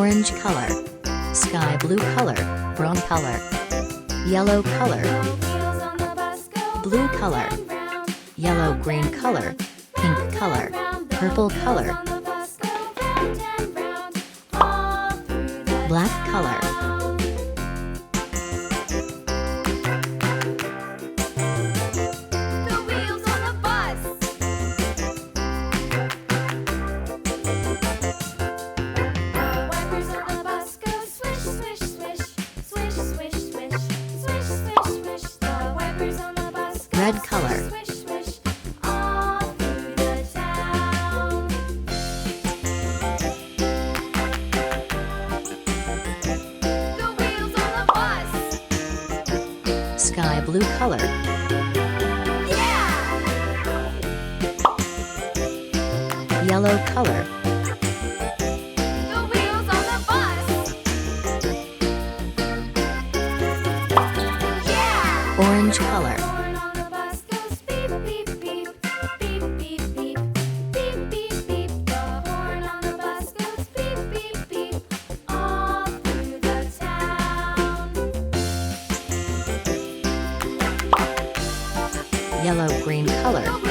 orange color, sky blue color, brown color, yellow color, blue color, yellow-green color, pink color, purple color, black color, red color, sky blue color, yellow color, orange color, yellow-green color,